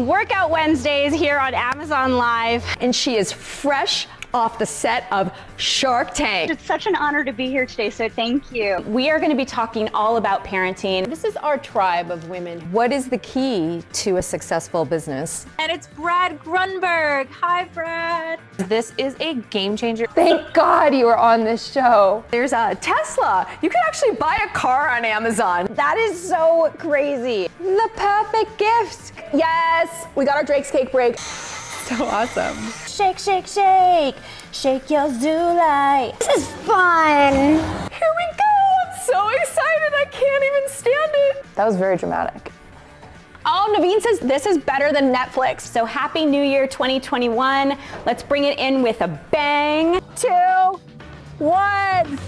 watching Workout Wednesdays here on Amazon Live. And she is fresh off the set of Shark Tank. It's such an honor to be here today, so thank you. We are going to be talking all about parenting. This is our tribe of women. What is the key to a successful business? And it's Brad Grunberg. Hi, Brad. This is a game changer. Thank God you are on this show. There's a Tesla. You can actually buy a car on Amazon. That is so crazy. The perfect gift. Yes, we got our Drake's Cake break. So awesome. Shake, shake, shake. Shake your Zulai. This is fun. Here we go. I'm so excited. I can't even stand it. That was very dramatic. Oh, Naveen says this is better than Netflix. So happy New Year 2021. Let's bring it in with a bang. 2, 1.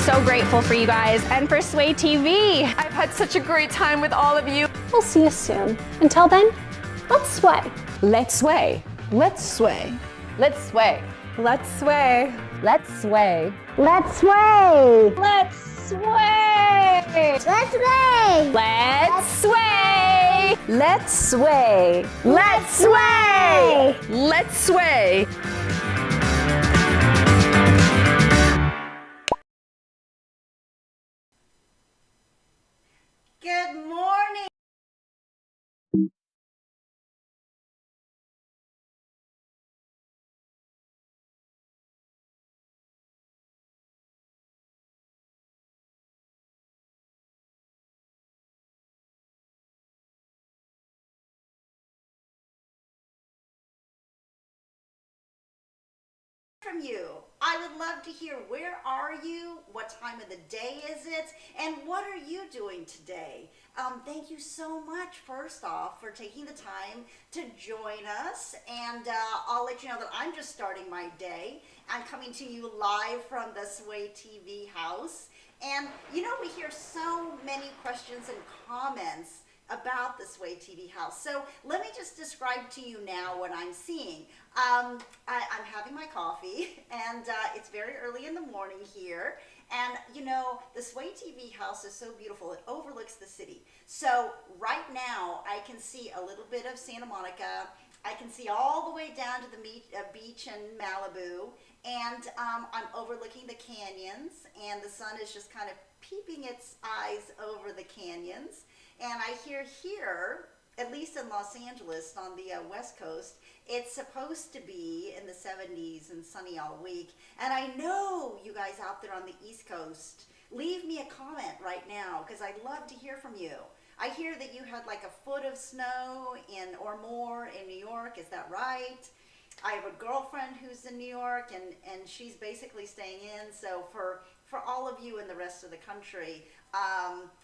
So grateful for you guys and for Sway TV. I've had such a great time with all of you. We'll see you soon. Until then, let's sway. Let's sway. Let's sway. Let's sway. Let's sway. Let's sway. Let's sway. Let's sway. Let's sway. Let's sway. Let's sway. Let's sway. Let's sway. Good morning. From you. I would love to hear, where are you? What time of the day is it? And what are you doing today? Thank you so much, first off, for taking the time to join us. And I'll let you know that I'm just starting my day. I'm coming to you live from the Sway TV house. And you know, we hear so many questions and comments about the Sway TV house. So let me just describe to you now what I'm seeing. I'm having my coffee, and it's very early in the morning here. And you know, the Sway TV house is so beautiful. It overlooks the city. So right now, I can see a little bit of Santa Monica. I can see all the way down to the beach in Malibu. And I'm overlooking the canyons, and the sun is just kind of peeping its eyes over the canyons. And I hear here, at least in Los Angeles on the West Coast, it's supposed to be in the 70s and sunny all week. And I know you guys out there on the East Coast, leave me a comment right now, because I'd love to hear from you. I hear that you had like a foot of snow or more in New York. Is that right? I have a girlfriend who's in New York, and she's basically staying in. So for all of you in the rest of the country,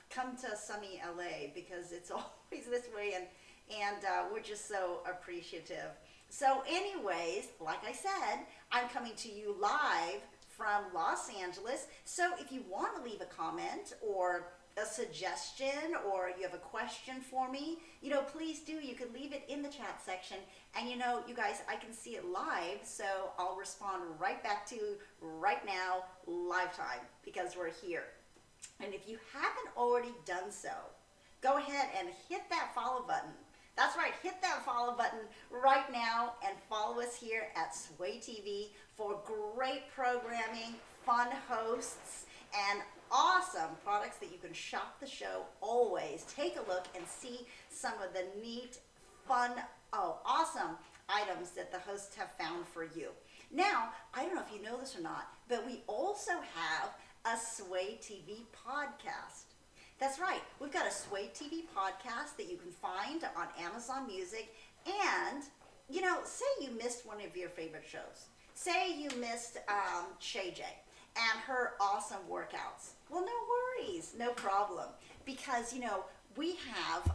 come to sunny LA, because it's always this way, and we're just so appreciative. So anyways, like I said, I'm coming to you live from Los Angeles. So if you want to leave a comment or a suggestion, or you have a question for me, you know, please do. You can leave it in the chat section, and you know, you guys, I can see it live, so I'll respond right back to you right now, live time, because we're here. And if you haven't already done so, go ahead and hit that follow button. That's right, hit that follow button right now and follow us here at Sway TV for great programming, fun hosts, and awesome products that you can shop the show always. Take a look and see some of the neat, fun, awesome items that the hosts have found for you. Now, I don't know if you know this or not, but we also have a Sway TV podcast. That's right, we've got a Sway TV podcast that you can find on Amazon Music. And, you know, say you missed one of your favorite shows. Say you missed Shay J and her awesome workouts. Well, no worries, no problem. Because, you know, we have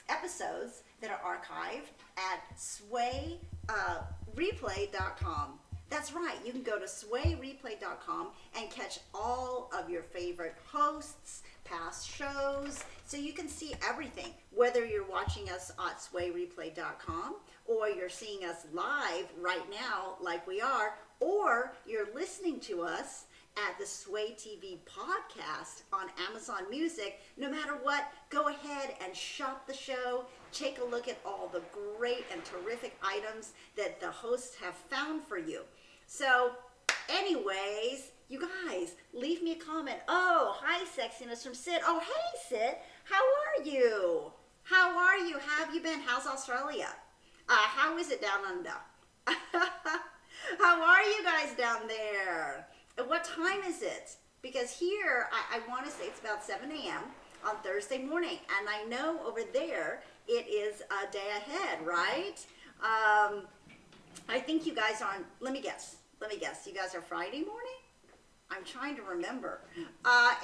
episodes that are archived at swayreplay.com. That's right. You can go to swayreplay.com and catch all of your favorite hosts, past shows, so you can see everything, whether you're watching us at swayreplay.com or you're seeing us live right now like we are, or you're listening to us at the Sway TV podcast on Amazon Music. No matter what, go ahead and shop the show. Take a look at all the great and terrific items that the hosts have found for you. So anyways, you guys, leave me a comment. Oh, hi, Sexiness from Sid. Oh, hey, Sid. How are you? How are you? How have you been? How's Australia? How is it down under? How are you guys down there? And what time is it? Because here, I want to say it's about 7 a.m. on Thursday morning. And I know over there, it is a day ahead, right? I think you guys are on, let me guess. You guys are Friday morning? I'm trying to remember.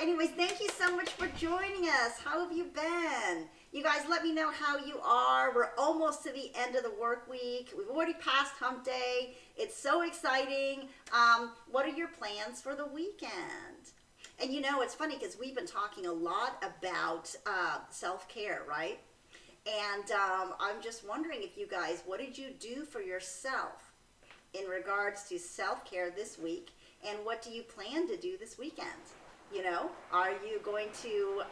Anyways, thank you so much for joining us. How have you been? You guys, let me know how you are. We're almost to the end of the work week. We've already passed hump day. It's so exciting. What are your plans for the weekend? And you know, it's funny because we've been talking a lot about self-care, right? And I'm just wondering if you guys, what did you do for yourself in regards to self-care this week? And what do you plan to do this weekend? You know, are you going to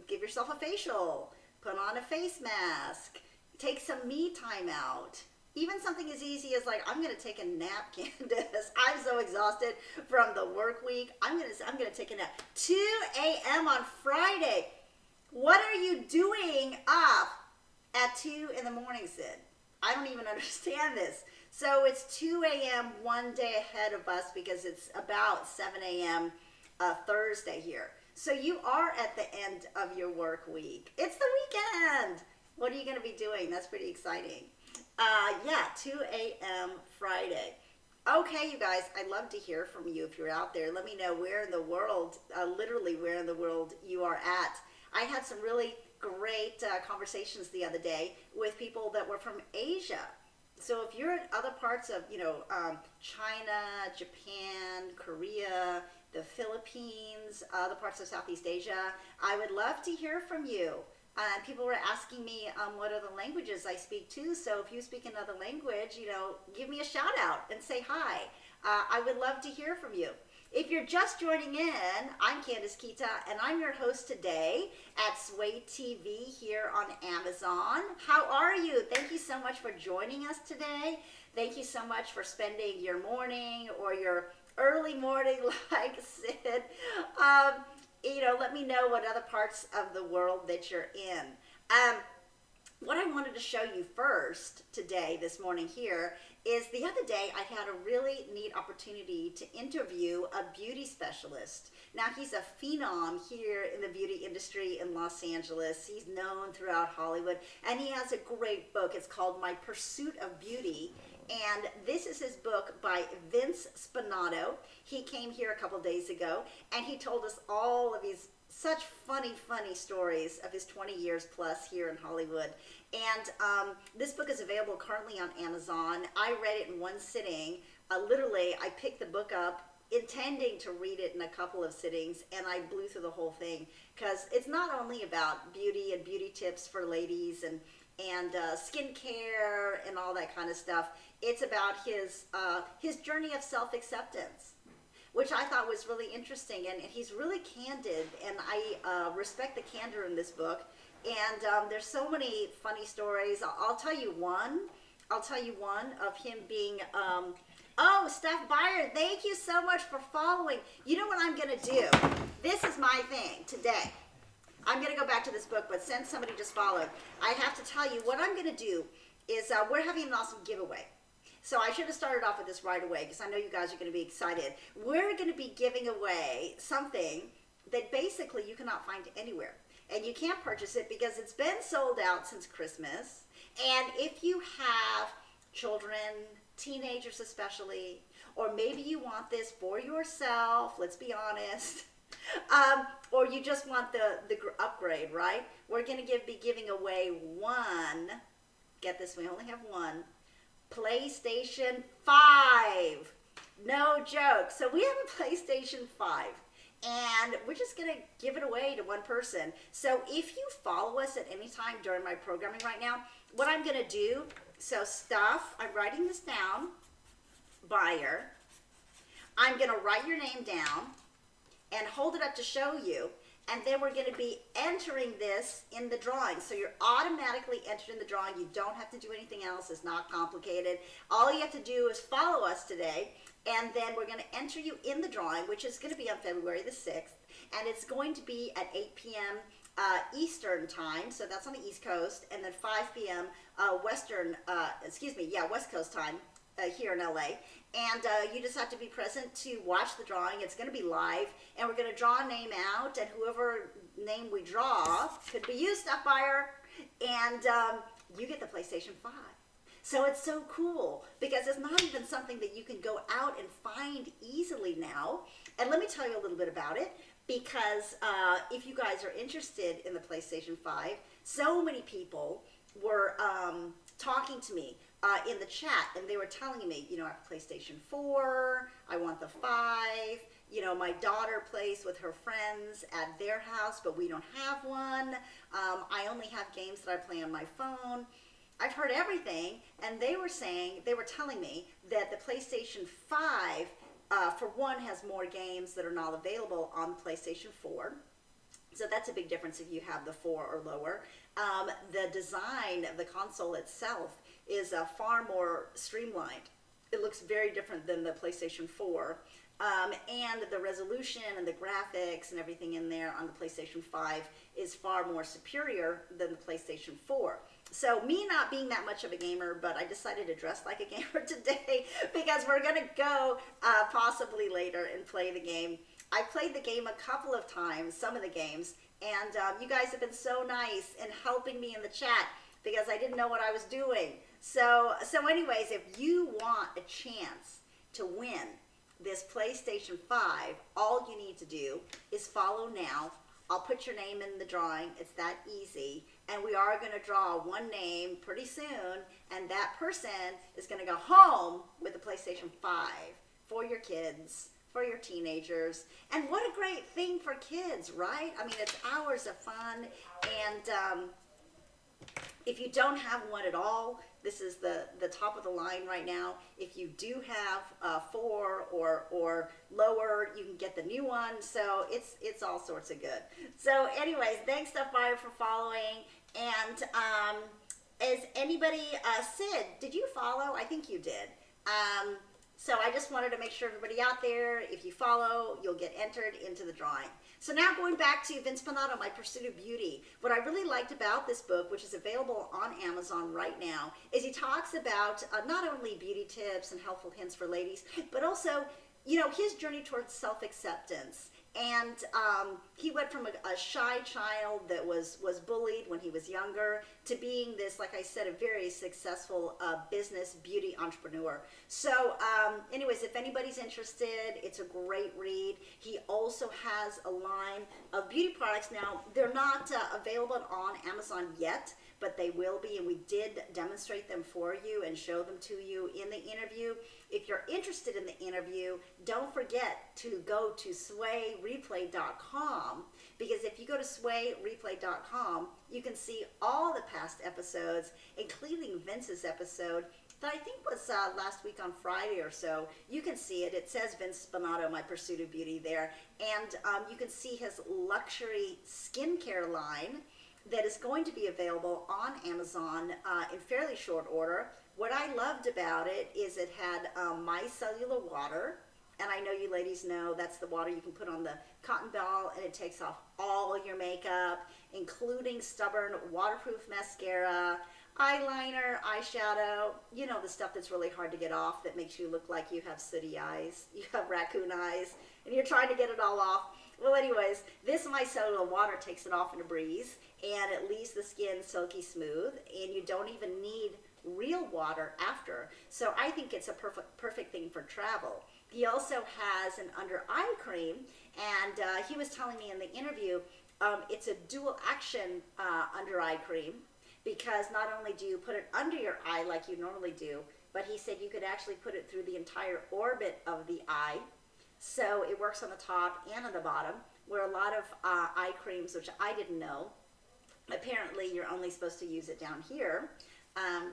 give yourself a facial, put on a face mask, take some me time out? Even something as easy as like, I'm going to take a nap, Candace. I'm so exhausted from the work week. I'm going to take a nap. 2 a.m. on Friday. What are you doing up at 2 in the morning, Sid? I don't even understand this. So it's 2 a.m. one day ahead of us because it's about 7 a.m. Thursday here. So you are at the end of your work week. It's the weekend. What are you going to be doing? That's pretty exciting. Yeah, 2 a.m. Friday. Okay, you guys, I'd love to hear from you if you're out there. Let me know where in the world, literally where in the world you are at. I had some really great conversations the other day with people that were from Asia. So if you're in other parts of, you know, China, Japan, Korea, the Philippines, other parts of Southeast Asia, I would love to hear from you. People were asking me what are the languages I speak to. So if you speak another language, you know, give me a shout out and say hi. I would love to hear from you. If you're just joining in, I'm Candace Kita, and I'm your host today at Sway TV here on Amazon. How are you? Thank you so much for joining us today. Thank you so much for spending your morning or your early morning like Sid. You know, let me know what other parts of the world that you're in. What I wanted to show you first today, this morning here, is the other day I had a really neat opportunity to interview a beauty specialist. Now he's a phenom here in the beauty industry in Los Angeles. He's known throughout Hollywood, and he has a great book. It's called My Pursuit of Beauty, and this is his book by Vince Spinato. He came here a couple days ago, and he told us all of his such funny stories of his 20 years plus here in Hollywood. And this book is available currently on Amazon. I read it in one sitting. Literally, I picked the book up intending to read it in a couple of sittings, and I blew through the whole thing because it's not only about beauty and beauty tips for ladies and skincare and all that kind of stuff. It's about his journey of self-acceptance, which I thought was really interesting, and he's really candid, and I respect the candor in this book. And there's so many funny stories. I'll tell you one. Of him being, oh, Steph Byron, thank you so much for following. You know what I'm gonna do? This is my thing today. I'm gonna go back to this book, but since somebody just followed, I have to tell you what I'm gonna do is we're having an awesome giveaway. So I should have started off with this right away because I know you guys are going to be excited. We're going to be giving away something that basically you cannot find anywhere. And you can't purchase it because it's been sold out since Christmas. And if you have children, teenagers especially, or maybe you want this for yourself, let's be honest, or you just want the upgrade, right? We're going to be giving away one, get this, we only have one, PlayStation 5. No joke. So we have a PlayStation 5. And we're just going to give it away to one person. So if you follow us at any time during my programming right now, what I'm going to do, so stuff, I'm writing this down, buyer. I'm going to write your name down and hold it up to show you. And then we're going to be entering this in the drawing. So you're automatically entered in the drawing. You don't have to do anything else. It's not complicated. All you have to do is follow us today. And then we're going to enter you in the drawing, which is going to be on February the 6th. And it's going to be at 8 p.m. Eastern time. So that's on the East Coast. And then 5 p.m. West Coast time here in LA. And you just have to be present to watch the drawing. It's going to be live. And we're going to draw a name out. And whoever name we draw, could be you, Stuff Buyer. And you get the PlayStation 5. So it's so cool because it's not even something that you can go out and find easily now. And let me tell you a little bit about it because if you guys are interested in the PlayStation 5, so many people were talking to me in the chat and they were telling me, you know, I have a PlayStation 4, I want the 5, you know, my daughter plays with her friends at their house, but we don't have one. I only have games that I play on my phone. I've heard everything, and they were telling me that the PlayStation 5, for one, has more games that are not available on the PlayStation 4. So that's a big difference if you have the 4 or lower. The design of the console itself is far more streamlined. It looks very different than the PlayStation 4. And the resolution and the graphics and everything in there on the PlayStation 5 is far more superior than the PlayStation 4. So me not being that much of a gamer, but I decided to dress like a gamer today because we're going to go possibly later and play the game. I played the game a couple of times, some of the games, and you guys have been so nice in helping me in the chat because I didn't know what I was doing. So anyways, if you want a chance to win this PlayStation 5, all you need to do is follow now. I'll put your name in the drawing. It's that easy. And we are going to draw one name pretty soon. And that person is going to go home with the PlayStation 5 for your kids, for your teenagers. And what a great thing for kids, right? I mean, it's hours of fun. And if you don't have one at all, this is the top of the line right now. If you do have 4 or lower, you can get the new one. So it's all sorts of good. So anyways, thanks Stuff Buyer for following. And is anybody, Sid, did you follow? I think you did. So I just wanted to make sure everybody out there, if you follow, you'll get entered into the drawing. So now going back to Vince Spinato, My Pursuit of Beauty. What I really liked about this book, which is available on Amazon right now, is he talks about not only beauty tips and helpful hints for ladies, but also, you know, his journey towards self-acceptance. And he went from a shy child that was bullied when he was younger to being this, like I said, a very successful business beauty entrepreneur. So anyways, if anybody's interested, it's a great read. He also has a line of beauty products. Now, they're not available on Amazon yet, but they will be, and we did demonstrate them for you and show them to you in the interview. If you're interested in the interview, don't forget to go to swayreplay.com, because if you go to swayreplay.com, you can see all the past episodes, including Vince's episode that I think was last week on Friday or so. You can see it. It says Vince Spinato, My Pursuit of Beauty there. And you can see his luxury skincare line that is going to be available on Amazon in fairly short order. What I loved about it is it had micellar water, and I know you ladies know that's the water you can put on the cotton ball and it takes off all your makeup, including stubborn waterproof mascara, eyeliner, eyeshadow, you know, the stuff that's really hard to get off that makes you look like you have sooty eyes, you have raccoon eyes, and you're trying to get it all off. Well, anyways, this micellar water takes it off in a breeze, and it leaves the skin silky smooth, and you don't even need real water after. So I think it's a perfect thing for travel. He also has an under eye cream, and he was telling me in the interview, it's a dual action under eye cream, because not only do you put it under your eye like you normally do, but he said you could actually put it through the entire orbit of the eye. So it works on the top and on the bottom, where a lot of eye creams, which I didn't know, apparently you're only supposed to use it down here.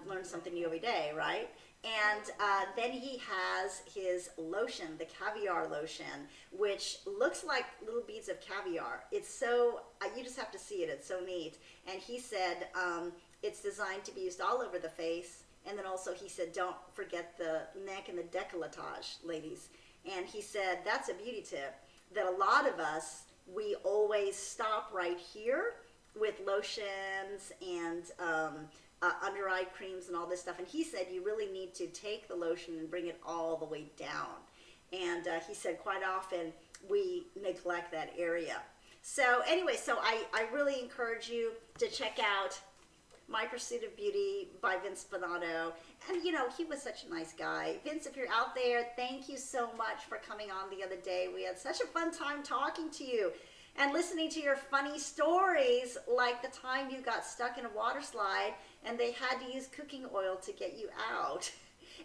Learn something new every day, right? And then he has his lotion, the caviar lotion, which looks like little beads of caviar. It's so, you just have to see it, it's so neat. And he said it's designed to be used all over the face. And then also he said, don't forget the neck and the décolletage, ladies. And he said, that's a beauty tip, that a lot of us, we always stop right here with lotions and under eye creams and all this stuff. And he said you really need to take the lotion and bring it all the way down. And he said quite often we neglect that area. So anyway, so I really encourage you to check out My Pursuit of Beauty by Vince Spinato. And you know, he was such a nice guy. Vince, if you're out there, thank you so much for coming on the other day. We had such a fun time talking to you and listening to your funny stories, like the time you got stuck in a water slide and they had to use cooking oil to get you out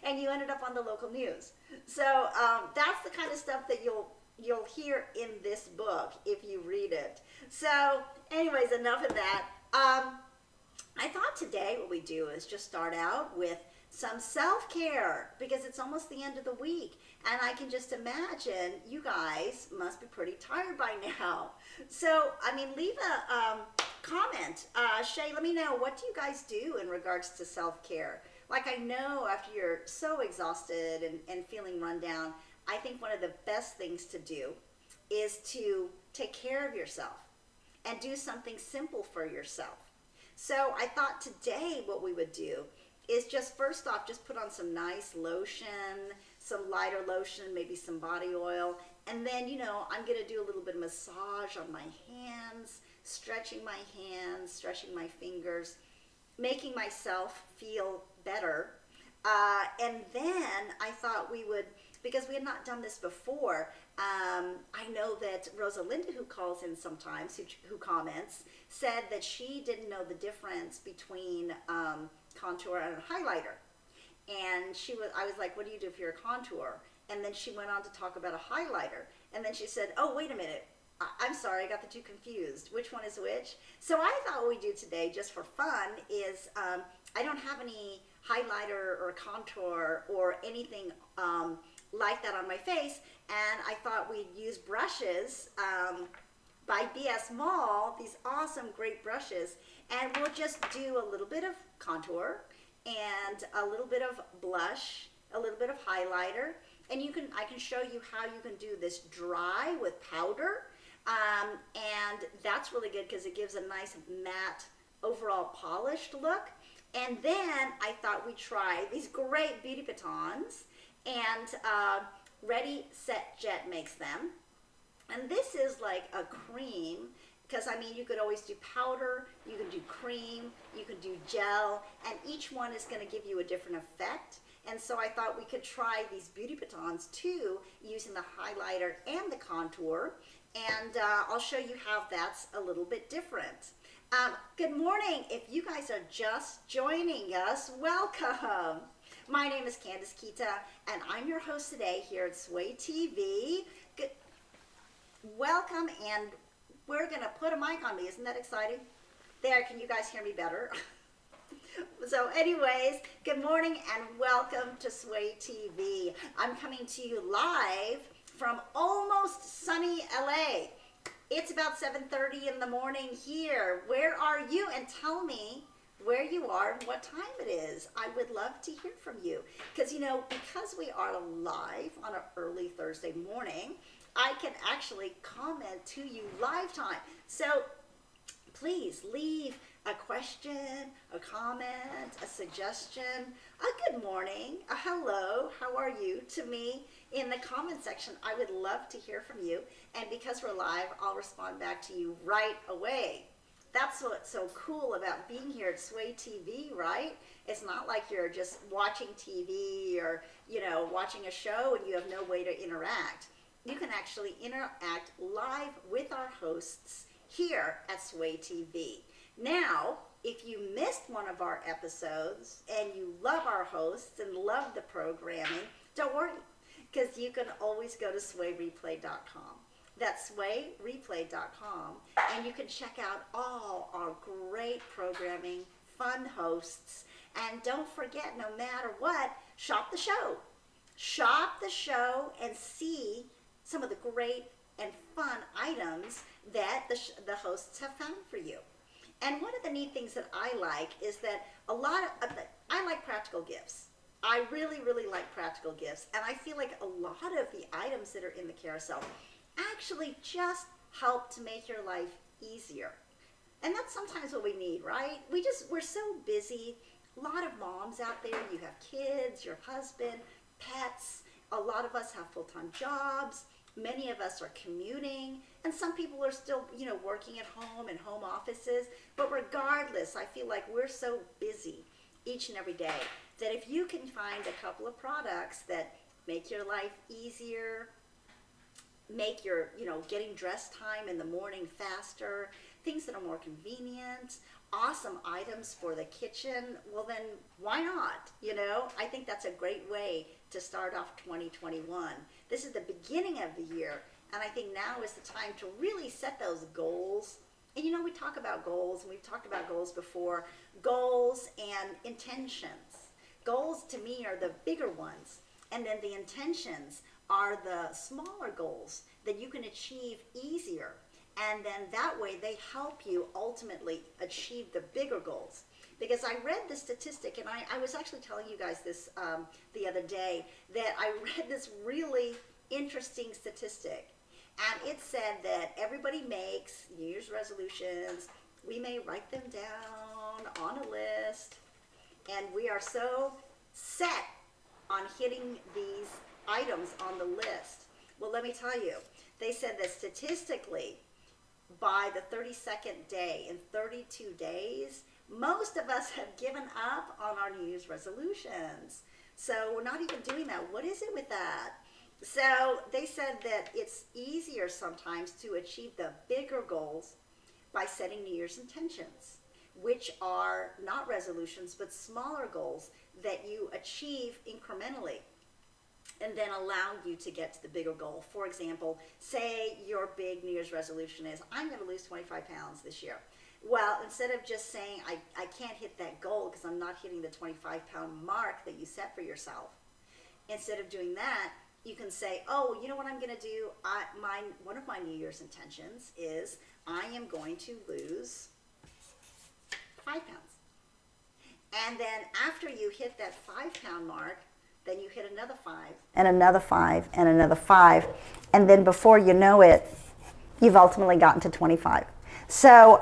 and you ended up on the local news. So that's the kind of stuff that you'll hear in this book if you read it. So anyways, enough of that. I thought today what we do is just start out with some self-care, because it's almost the end of the week and I can just imagine you guys must be pretty tired by now. So I mean, leave a comment. Shay, let me know, what do you guys do in regards to self-care? Like, I know after you're so exhausted and feeling run down, I think one of the best things to do is to take care of yourself and do something simple for yourself. So I thought today what we would do is just first off, just put on some nice lotion, some lighter lotion, maybe some body oil. And then, you know, I'm going to do a little bit of massage on my hands, stretching my hands, stretching my fingers, making myself feel better. And then I thought we would, because we had not done this before, I know that Rosalinda, who calls in sometimes, who comments, said that she didn't know the difference between contour and a highlighter. And I was like, what do you do if you're a contour? And then she went on to talk about a highlighter. And then she said, oh, wait a minute. I'm sorry, I got the two confused. Which one is which? So I thought what we do today, just for fun, is I don't have any highlighter or contour or anything like that on my face. And I thought we'd use brushes by BS Mall, these awesome, great brushes. And we'll just do a little bit of contour and a little bit of blush, a little bit of highlighter. And I can show you how you can do this dry with powder. And that's really good because it gives a nice matte, overall polished look. And then I thought we'd try these great beauty batons, and Ready, Set, Jet makes them. And this is like a cream, because I mean, you could always do powder, you can do cream, you can do gel, and each one is going to give you a different effect. And so I thought we could try these beauty batons too, using the highlighter and the contour. And I'll show you how that's a little bit different. Good morning. If you guys are just joining us, welcome. My name is Candace Kita, and I'm your host today here at Sway TV. Good. Welcome, and we're going to put a mic on me. Isn't that exciting? There, can you guys hear me better? So anyways, good morning and welcome to Sway TV. I'm coming to you live from almost sunny LA. It's about 7:30 in the morning here. Where are you? And tell me where you are and what time it is. I would love to hear from you. Because, you know, because we are live on an early Thursday morning, I can actually comment to you live time. So please leave a question, a comment, a suggestion, a good morning, a hello, how are you to me in the comment section. I would love to hear from you. And because we're live, I'll respond back to you right away. That's what's so cool about being here at Sway TV, right? It's not like you're just watching TV or, you know, watching a show and you have no way to interact. You can actually interact live with our hosts here at Sway TV. Now, if you missed one of our episodes and you love our hosts and love the programming, don't worry, because you can always go to swayreplay.com. That's swayreplay.com, and you can check out all our great programming, fun hosts, and don't forget, no matter what, shop the show. Shop the show and see some of the great and fun items that the hosts have found for you. And one of the neat things that I like is that I like practical gifts. I really, really like practical gifts, and I feel like a lot of the items that are in the carousel actually just help to make your life easier. And that's sometimes what we need, right? We're so busy. A lot of moms out there, you have kids, your husband, pets. A lot of us have full-time jobs. Many of us are commuting, and some people are still, working at home in home offices. But regardless, I feel like we're so busy each and every day that if you can find a couple of products that make your life easier, make your, getting dressed time in the morning faster, things that are more convenient, awesome items for the kitchen, well then why not? I think that's a great way to start off 2021. This is the beginning of the year, and I think now is the time to really set those goals. And we talk about goals, and we've talked about goals before, goals and intentions. Goals to me are the bigger ones, and then the intentions are the smaller goals that you can achieve easier. And then that way they help you ultimately achieve the bigger goals. Because I read the statistic, and I was actually telling you guys this the other day, that I read this really interesting statistic. And it said that everybody makes New Year's resolutions. We may write them down on a list. And we are so set on hitting these items on the list. Well, let me tell you, they said that statistically, by the 32nd day, in 32 days, most of us have given up on our New Year's resolutions. So we're not even doing that. What is it with that? So they said that it's easier sometimes to achieve the bigger goals by setting New Year's intentions, which are not resolutions, but smaller goals that you achieve incrementally and then allow you to get to the bigger goal. For example, say your big New Year's resolution is, I'm going to lose 25 pounds this year. Well, instead of just saying, I can't hit that goal because I'm not hitting the 25-pound mark that you set for yourself, instead of doing that, you can say, oh, you know what I'm going to do? One of my New Year's intentions is I am going to lose 5 pounds. And then after you hit that 5-pound mark, then you hit another 5. And another 5, and another 5. And then before you know it, you've ultimately gotten to 25. So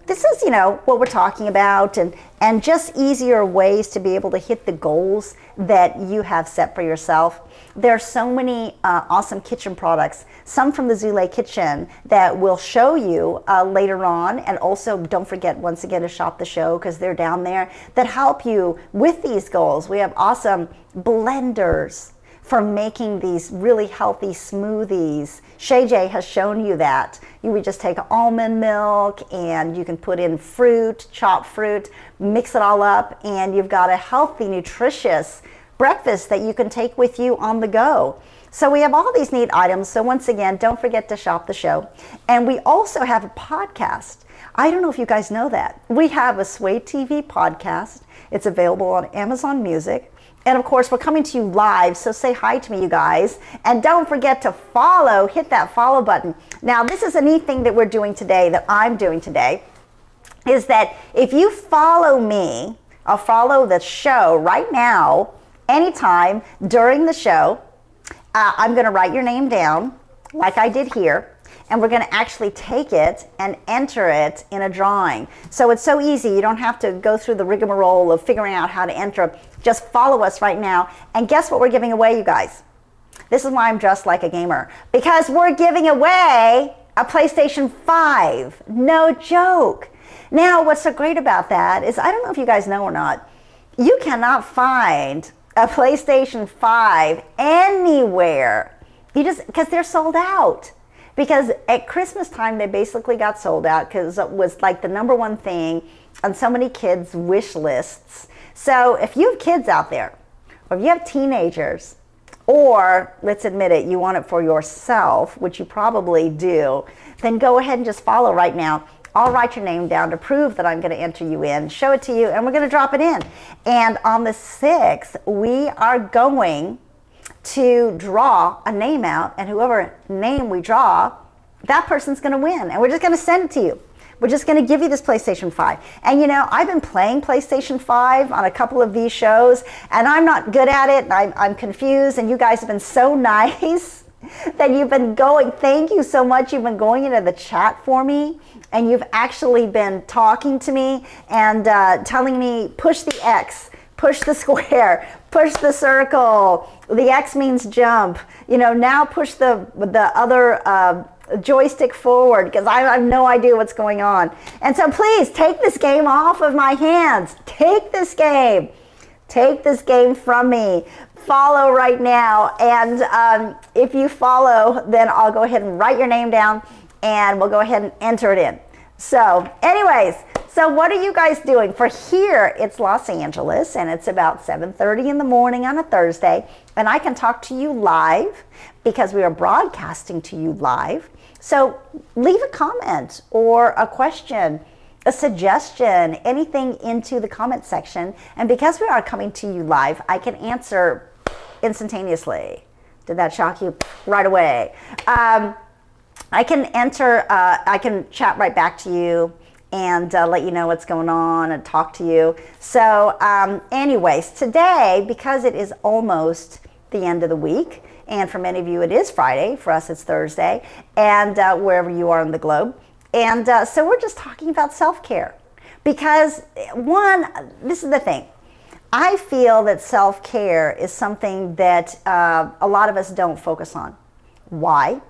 this is, what we're talking about, and just easier ways to be able to hit the goals that you have set for yourself. There are so many awesome kitchen products, some from the Zule Kitchen that we'll show you later on. And also don't forget, once again, to shop the show, because they're down there, that help you with these goals. We have awesome blenders for making these really healthy smoothies. Shay J has shown you that. You would just take almond milk and you can put in fruit, chopped fruit, mix it all up, and you've got a healthy, nutritious breakfast that you can take with you on the go. So we have all these neat items. So once again, don't forget to shop the show. And we also have a podcast. I don't know if you guys know that. We have a Sway TV podcast. It's available on Amazon Music. And of course, we're coming to you live, so say hi to me, you guys. And don't forget to follow, hit that follow button. Now, this is a neat thing that we're doing today, that I'm doing today, is that if you follow me, I'll follow the show right now, anytime during the show, I'm gonna write your name down, like I did here, and we're gonna actually take it and enter it in a drawing. So it's so easy, you don't have to go through the rigmarole of figuring out how to enter. Just follow us right now. And guess what we're giving away, you guys? This is why I'm dressed like a gamer. Because we're giving away a PlayStation 5. No joke. Now, what's so great about that is, I don't know if you guys know or not, you cannot find a PlayStation 5 anywhere. Because they're sold out. because at Christmas time they basically got sold out because it was like the number one thing on so many kids' wish lists. So if you have kids out there, or if you have teenagers, or let's admit it, you want it for yourself, which you probably do, then go ahead and just follow right now. I'll write your name down to prove that I'm going to enter you in, show it to you, and we're going to drop it in. And on the 6th, we are going to draw a name out, and whoever name we draw, that person's going to win. And we're just going to send it to you. We're just going to give you this PlayStation 5. And you know, I've been playing PlayStation 5 on a couple of these shows, and I'm not good at it, and I'm confused, and you guys have been so nice that you've been going, thank you so much, you've been going into the chat for me, and you've actually been talking to me and telling me, push the X, push the square, push the circle, the X means jump, you know, now push the other joystick forward, because I have no idea what's going on. And so please take this game off of my hands. Take this game. Take this game from me. Follow right now. And if you follow, then I'll go ahead and write your name down and we'll go ahead and enter it in. So anyways, so what are you guys doing? For here, it's Los Angeles, and it's about 7:30 in the morning on a Thursday, and I can talk to you live because we are broadcasting to you live. So leave a comment or a question, a suggestion, anything into the comment section, and because we are coming to you live, I can answer instantaneously. Did that shock you? Right away. I can I can chat right back to you and let you know what's going on and talk to you. So anyways, today, because it is almost the end of the week, and for many of you it is Friday, for us it's Thursday, and wherever you are in the globe. And so we're just talking about self-care. Because one, this is the thing, I feel that self-care is something that a lot of us don't focus on. Why?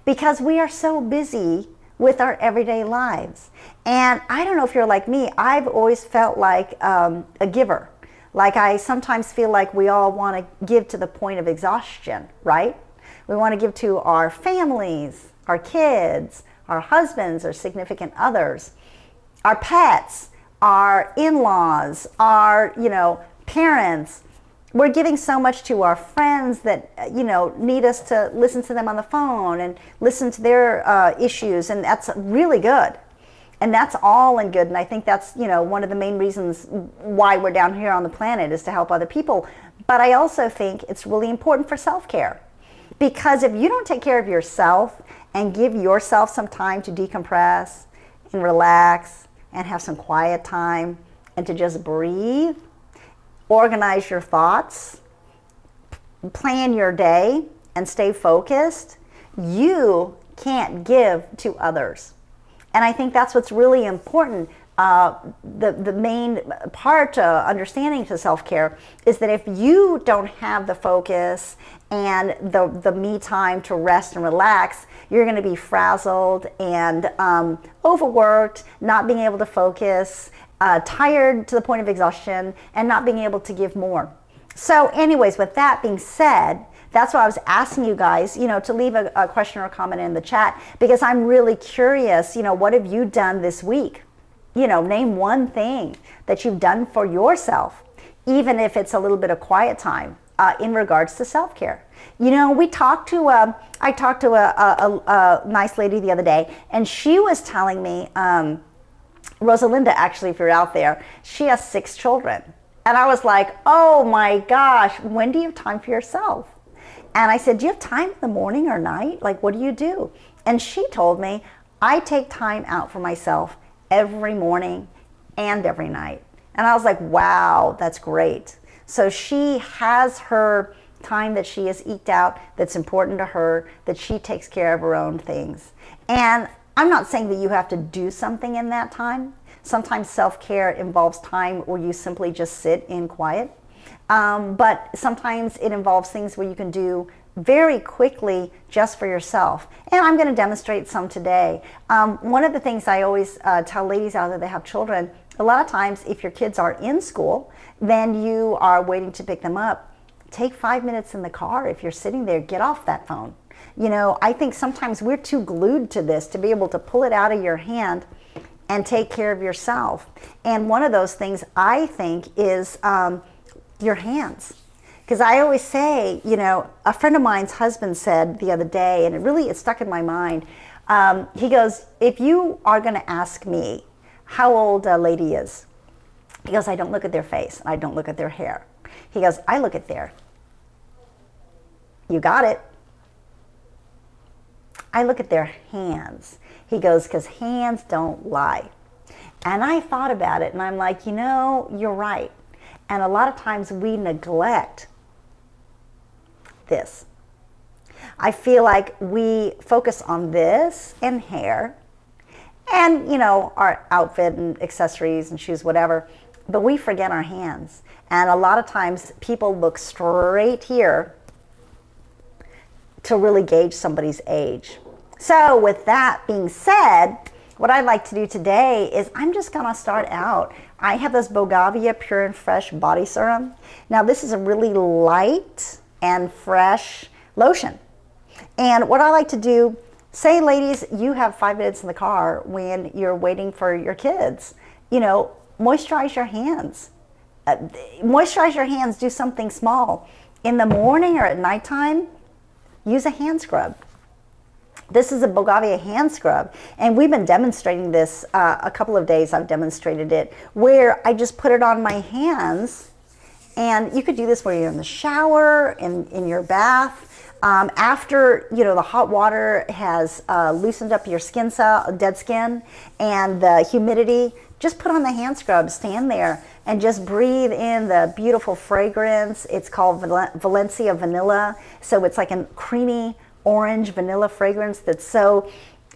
Because we are so busy with our everyday lives. And I don't know if you're like me, I've always felt like a giver. Like I sometimes feel like we all want to give to the point of exhaustion, right? We want to give to our families, our kids, our husbands, our significant others, our pets, our in-laws, our, parents. We're giving so much to our friends that, need us to listen to them on the phone and listen to their issues, and that's really good. And that's all in good, and I think that's, one of the main reasons why we're down here on the planet is to help other people. But I also think it's really important for self-care. Because if you don't take care of yourself and give yourself some time to decompress and relax and have some quiet time and to just breathe, organize your thoughts, plan your day, and stay focused, you can't give to others. And I think that's what's really important. The main part understanding to self-care is that if you don't have the focus and the me time to rest and relax, you're going to be frazzled and overworked, not being able to focus, tired to the point of exhaustion, and not being able to give more. So anyways, with that being said, that's why I was asking you guys, to leave a question or a comment in the chat, because I'm really curious, what have you done this week? Name one thing that you've done for yourself, even if it's a little bit of quiet time in regards to self-care. I talked to a nice lady the other day, and she was telling me, Rosalinda, actually, if you're out there, she has 6 children. And I was like, oh my gosh, when do you have time for yourself? And I said, do you have time in the morning or night? Like, what do you do? And she told me, I take time out for myself every morning and every night. And I was like, wow, that's great. So she has her time that she has eked out that's important to her, that she takes care of her own things. And I'm not saying that you have to do something in that time. Sometimes self-care involves time where you simply just sit in quiet. But sometimes it involves things where you can do very quickly just for yourself. And I'm going to demonstrate some today. One of the things I always tell ladies out there that have children, a lot of times if your kids are in school, then you are waiting to pick them up. take 5 minutes in the car. If you're sitting there, get off that phone. You know, I think sometimes we're too glued to this to be able to pull it out of your hand and take care of yourself. And one of those things I think is your hands. Because I always say, you know, a friend of mine's husband said the other day, and it stuck in my mind. He goes, if you are going to ask me how old a lady is, he goes, I don't look at their face. I don't look at their hair. He goes, I look at their. You got it. I look at their hands. He goes, because hands don't lie. And I thought about it, and I'm like, you know, you're right. And a lot of times we neglect this. I feel like we focus on this and hair and, you know, our outfit and accessories and shoes, whatever, but we forget our hands. And a lot of times people look straight here to really gauge somebody's age. So with that being said, what I'd like to do today is I'm just gonna start out. I have this Bogavia Pure and Fresh Body Serum. Now this is a really light and fresh lotion. And what I like to do, say ladies, you have 5 minutes in the car when you're waiting for your kids, you know, moisturize your hands. Moisturize your hands, do something small. In the morning or at nighttime, use a hand scrub. This is a Bogavia hand scrub, and we've been demonstrating this a couple of days. I've demonstrated it where I just put it on my hands, and you could do this where you're in the shower, in your bath. After, you know, the hot water has loosened up your skin cell, dead skin, and the humidity, just put on the hand scrub, stand there, and just breathe in the beautiful fragrance. It's called Valencia Vanilla, so it's like a creamy orange vanilla fragrance that's so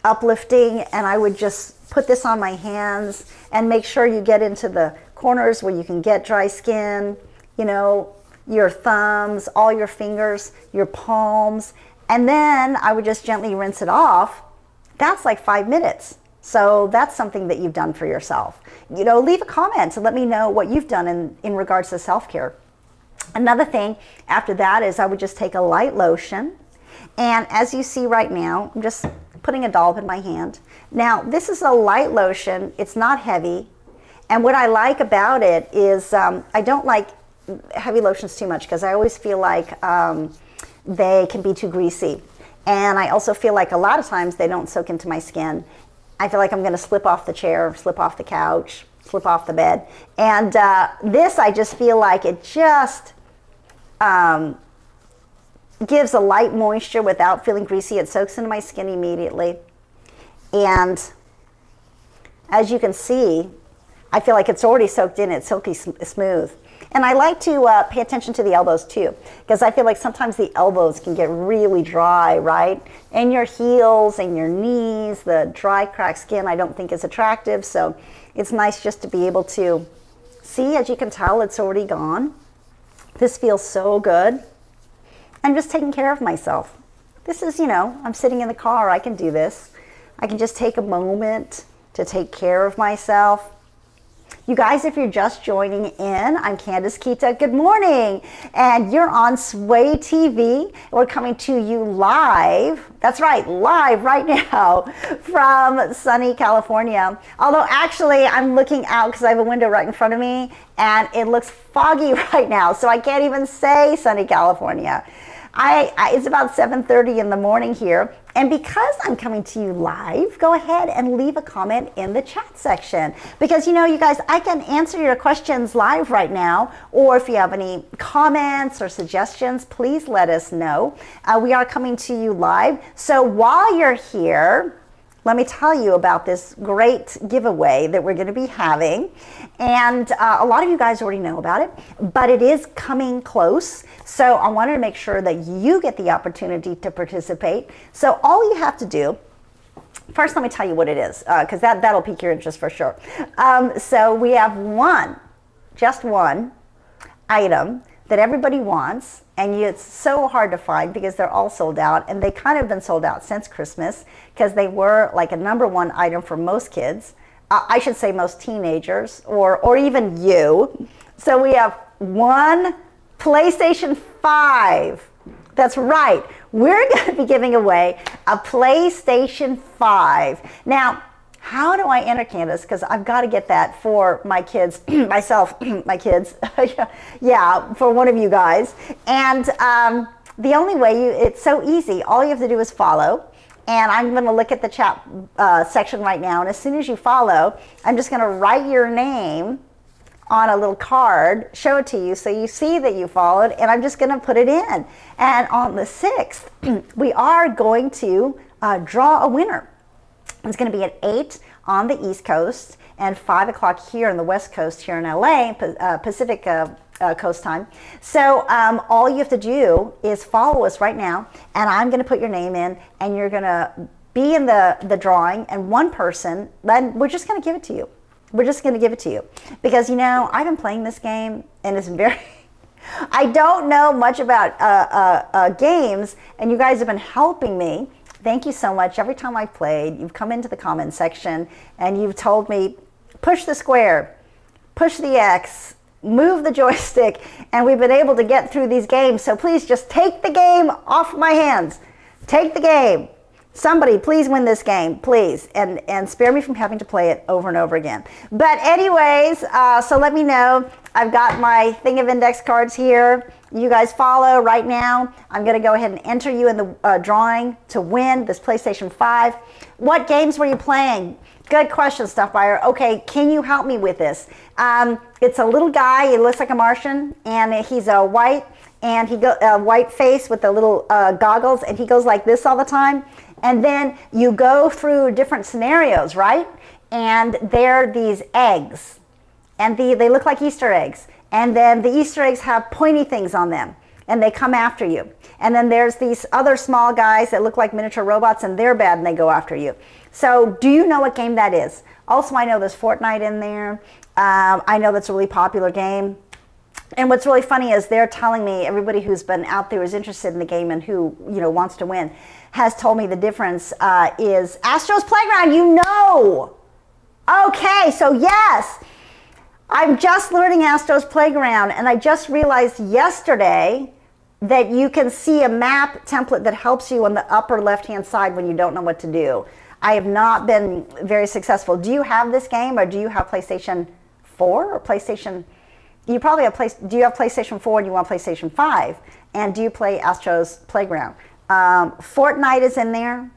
uplifting. And I would just put this on my hands and make sure you get into the corners where you can get dry skin, you know, your thumbs, all your fingers, your palms, and then I would just gently rinse it off. That's like 5 minutes. So that's something that you've done for yourself. You know, leave a comment and let me know what you've done in regards to self-care. Another thing after that is I would just take a light lotion, and as you see right now, I'm just putting a dollop in my hand. Now this is a light lotion, it's not heavy, and what I like about it is I don't like heavy lotions too much because I always feel like they can be too greasy, and I also feel like a lot of times they don't soak into my skin. I feel like I'm going to slip off the chair, slip off the couch, slip off the bed, and this I just feel like it just gives a light moisture without feeling greasy. It soaks into my skin immediately, and as you can see, I feel like it's already soaked in. It's silky smooth. And I like to pay attention to the elbows too, because I feel like sometimes the elbows can get really dry, right? And your heels and your knees, the dry, cracked skin, I don't think is attractive. So it's nice just to be able to see, as you can tell, it's already gone. This feels so good. I'm just taking care of myself. This is, you know, I'm sitting in the car, I can do this. I can just take a moment to take care of myself. You guys, if you're just joining in, I'm Candace Kita. Good morning. And you're on Sway TV. We're coming to you live. That's right, live right now from sunny California. Although actually I'm looking out because I have a window right in front of me and it looks foggy right now. So I can't even say sunny California. It's about 7:30 in the morning here, and because I'm coming to you live, go ahead and leave a comment in the chat section, because you know, you guys, I can answer your questions live right now, or if you have any comments or suggestions, please let us know. We are coming to you live, so while you're here, let me tell you about this great giveaway that we're going to be having. And a lot of you guys already know about it, but it is coming close. So I wanted to make sure that you get the opportunity to participate. So all you have to do, first let me tell you what it is, because that'll pique your interest for sure. So we have just one item that everybody wants, and it's so hard to find because they're all sold out, and they kind of been sold out since Christmas because they were like a #1 item for most kids. I should say most teenagers or even you. So we have one PlayStation 5. That's right. We're going to be giving away a PlayStation 5. Now, how do I enter, Candace? Because I've got to get that for my kids, myself, my kids. Yeah, for one of you guys. And the only way it's so easy. All you have to do is follow. And I'm going to look at the chat section right now. And as soon as you follow, I'm just going to write your name on a little card, show it to you so you see that you followed, and I'm just going to put it in. And on the 6th, we are going to draw a winner. It's going to be at 8 on the East Coast and 5 o'clock here on the West Coast here in LA, Pacific Coast time. So all you have to do is follow us right now, and I'm going to put your name in, and you're going to be in the drawing, and one person, then we're just going to give it to you. We're just going to give it to you because, you know, I've been playing this game and it's very, I don't know much about games, and you guys have been helping me. Thank you so much. Every time I've played, you've come into the comment section and you've told me, push the square, push the X, move the joystick, and we've been able to get through these games. So please just take the game off my hands. Take the game. Somebody please win this game, please, and spare me from having to play it over and over again. But anyways, so let me know. I've got my thing of index cards here. You guys follow right now. I'm going to go ahead and enter you in the drawing to win this PlayStation 5. What games were you playing? Good question, Stuff Buyer. Okay, can you help me with this? It's a little guy. He looks like a Martian, and he's a white, and he white face with the little goggles, and he goes like this all the time. And then you go through different scenarios, right? And they're these eggs, and they look like Easter eggs. And then the Easter eggs have pointy things on them, and they come after you. And then there's these other small guys that look like miniature robots, and they're bad, and they go after you. So do you know what game that is? Also, I know there's Fortnite in there. I know that's a really popular game. And what's really funny is they're telling me, everybody who's been out there who's interested in the game and who, you know, wants to win, has told me the difference is Astro's Playground, you know. Okay, so yes, I'm just learning Astro's Playground, and I just realized yesterday that you can see a map template that helps you on the upper left-hand side when you don't know what to do. I have not been very successful. Do you have this game, or do you have PlayStation 4 or PlayStation? You probably have do you have PlayStation 4 and you want PlayStation 5? And do you play Astro's Playground? Fortnite is in there.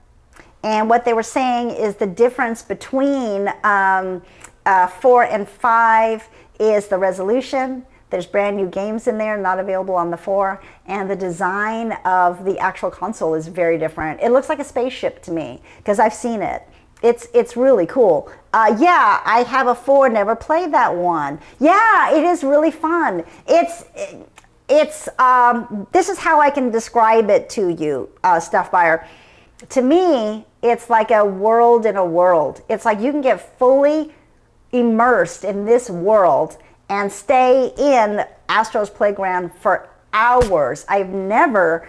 And what they were saying is the difference between 4 and 5 is the resolution. There's brand new games in there, not available on the 4. And the design of the actual console is very different. It looks like a spaceship to me, because I've seen it. It's really cool. Yeah, I have a 4, never played that one. Yeah, it is really fun. This is how I can describe it to you, Stuff Buyer. To me, it's like a world in a world. It's like you can get fully immersed in this world and stay in Astro's Playground for hours. I've never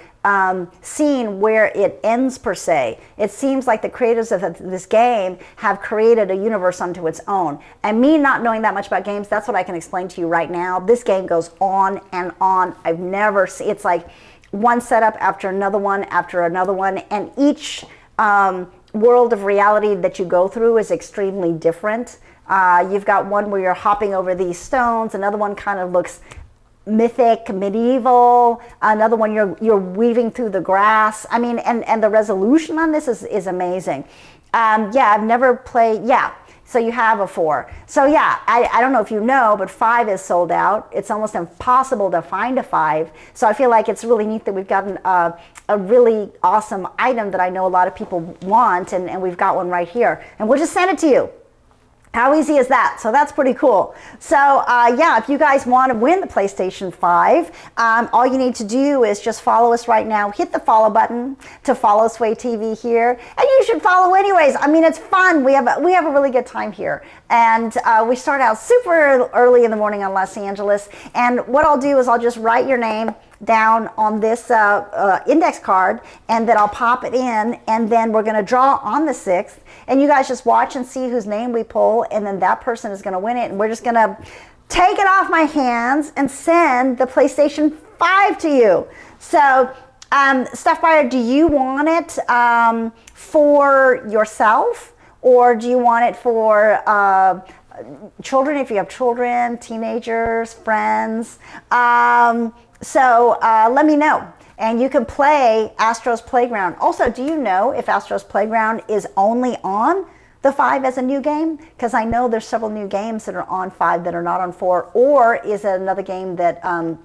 seen where it ends per se. It seems like the creators of this game have created a universe unto its own. And me not knowing that much about games, that's what I can explain to you right now. This game goes on and on. I've never seen, it's like one setup after another one after another one, and each world of reality that you go through is extremely different. You've got one where you're hopping over these stones, another one kind of looks mythic, medieval, another one you're weaving through the grass. I mean, and the resolution on this is amazing. Yeah, I've never played, yeah, so you have a 4. So yeah, I don't know if you know, but 5 is sold out. It's almost impossible to find a 5. So I feel like it's really neat that we've gotten a really awesome item that I know a lot of people want, and we've got one right here. And we'll just send it to you. How easy is that? So that's pretty cool. So yeah, if you guys want to win the PlayStation 5, all you need to do is just follow us right now. Hit the follow button to follow Sway TV here. And you should follow anyways. I mean, it's fun. We have a really good time here. And we start out super early in the morning on Los Angeles. And what I'll do is I'll just write your name down on this index card, and then I'll pop it in, and then we're going to draw on the 6th, and you guys just watch and see whose name we pull, and then that person is going to win it, and we're just going to take it off my hands and send the PlayStation 5 to you. So, Stuff Buyer, do you want it for yourself, or do you want it for children, if you have children, teenagers, friends? So let me know. And you can play Astro's Playground. Also, do you know if Astro's Playground is only on the 5 as a new game? Because I know there's several new games that are on 5 that are not on 4, or is it another game that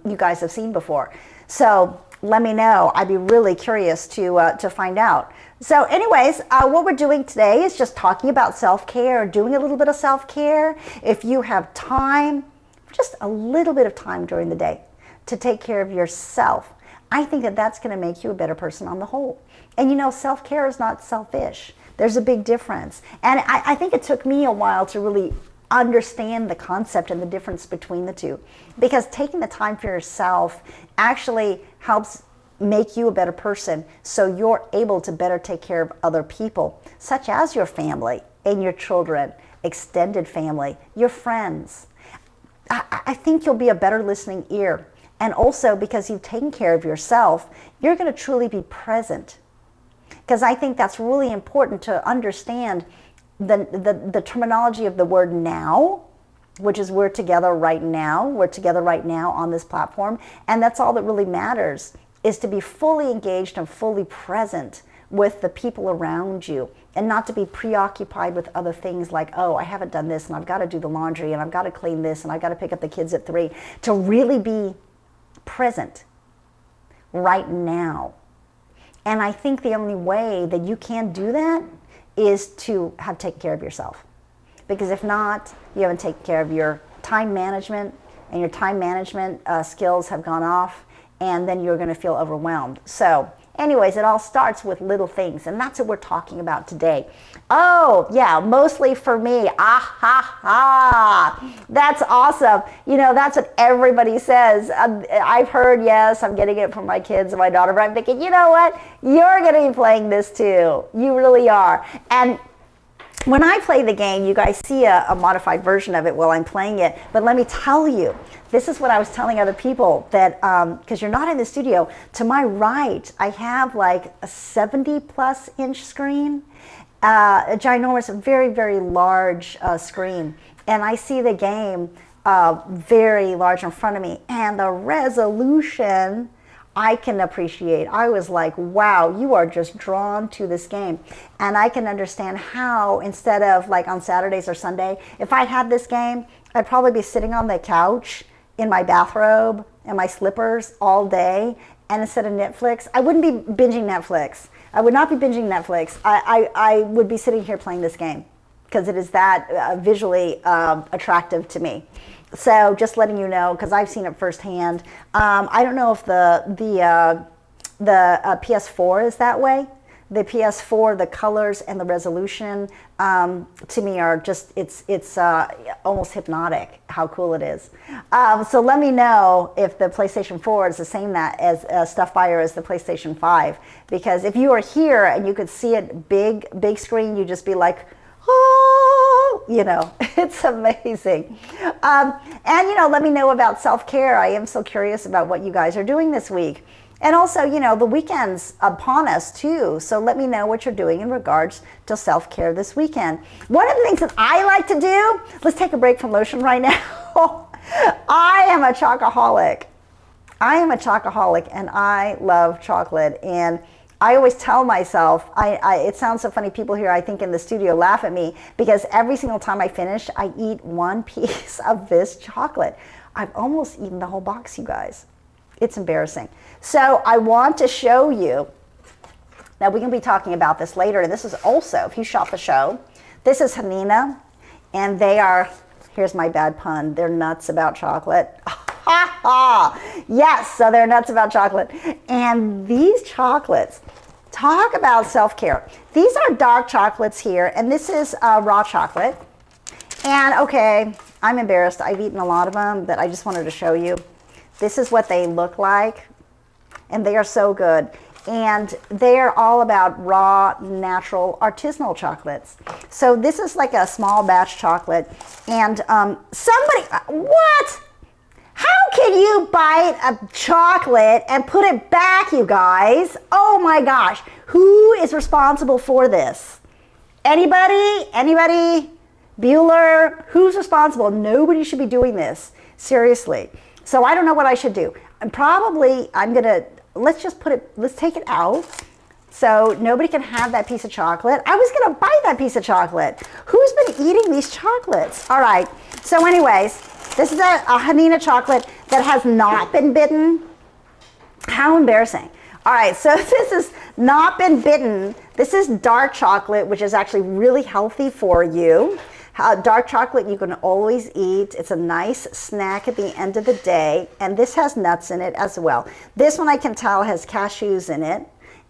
you guys have seen before? So let me know. I'd be really curious to find out. So anyways, what we're doing today is just talking about self-care, doing a little bit of self-care. If you have time, just a little bit of time during the day to take care of yourself, I think that that's going to make you a better person on the whole. And you know, self-care is not selfish. There's a big difference. And I think it took me a while to really understand the concept and the difference between the two. Because taking the time for yourself actually helps make you a better person, so you're able to better take care of other people, such as your family and your children, extended family, your friends. I think you'll be a better listening ear. And also, because you've taken care of yourself, you're going to truly be present. Because I think that's really important to understand the terminology of the word now, which is we're together right now. We're together right now on this platform. And that's all that really matters, is to be fully engaged and fully present with the people around you, and not to be preoccupied with other things like, oh, I haven't done this, and I've got to do the laundry, and I've got to clean this, and I've got to pick up the kids at 3. To really be present right now. And I think the only way that you can do that is to have taken care of yourself. Because if not, you haven't taken care of your time management, and your time management skills have gone off, and then you're going to feel overwhelmed. So anyways, it all starts with little things, and that's what we're talking about today. Oh, yeah, mostly for me. Ah, ha, ha. That's awesome. You know, that's what everybody says. I've heard, yes, I'm getting it from my kids and my daughter, but I'm thinking, you know what? You're going to be playing this too. You really are. And when I play the game, you guys see a modified version of it while I'm playing it. But let me tell you, this is what I was telling other people, that because you're not in the studio, to my right, I have like a 70+ inch screen, a ginormous, very, very large screen. And I see the game very large in front of me. And the resolution, I can appreciate. I was like, wow, you are just drawn to this game. And I can understand how, instead of like on Saturdays or Sunday, if I had this game, I'd probably be sitting on the couch in my bathrobe and my slippers all day. And instead of Netflix, I wouldn't be binging Netflix. I would not be binging Netflix. I would be sitting here playing this game because it is that visually attractive to me. So just letting you know, because I've seen it firsthand. I don't know if the PS4 is that way. The PS4, the colors and the resolution, to me are just, it's almost hypnotic how cool it is. So let me know if the PlayStation 4 is the same as Stuff Buyer as the PlayStation 5. Because if you were here and you could see it big screen, you'd just be like, oh, you know, it's amazing. And, you know, let me know about self-care. I am so curious about what you guys are doing this week. And also, you know, the weekend's upon us too. So let me know what you're doing in regards to self-care this weekend. One of the things that I like to do, let's take a break from lotion right now. I am a chocoholic. And I love chocolate. And I always tell myself, it sounds so funny, people here I think in the studio laugh at me, because every single time I finish, I eat one piece of this chocolate. I've almost eaten the whole box, you guys. It's embarrassing. So I want to show you, now we can be talking about this later, and this is also, if you shop the show, this is Hanina, and they are, here's my bad pun, they're nuts about chocolate. Ha ha! Yes, so they're nuts about chocolate. And these chocolates, talk about self-care. These are dark chocolates here, and this is raw chocolate. And okay, I'm embarrassed. I've eaten a lot of them, but I just wanted to show you. This is what they look like, and they are so good. And they're all about raw, natural, artisanal chocolates. So this is like a small batch chocolate. And somebody, what? How can you bite a chocolate and put it back, you guys? Oh my gosh. Who is responsible for this? Anybody? Anybody? Bueller? Who's responsible? Nobody should be doing this. Seriously. So I don't know what I should do. Let's take it out so nobody can have that piece of chocolate. I was gonna bite that piece of chocolate. Who's been eating these chocolates? All right, so anyways, this is a Hanina chocolate that has not been bitten. How embarrassing. All right, so this has not been bitten. This is dark chocolate, which is actually really healthy for you. Dark chocolate you can always eat. It's a nice snack at the end of the day. And this has nuts in it as well. This one I can tell has cashews in it.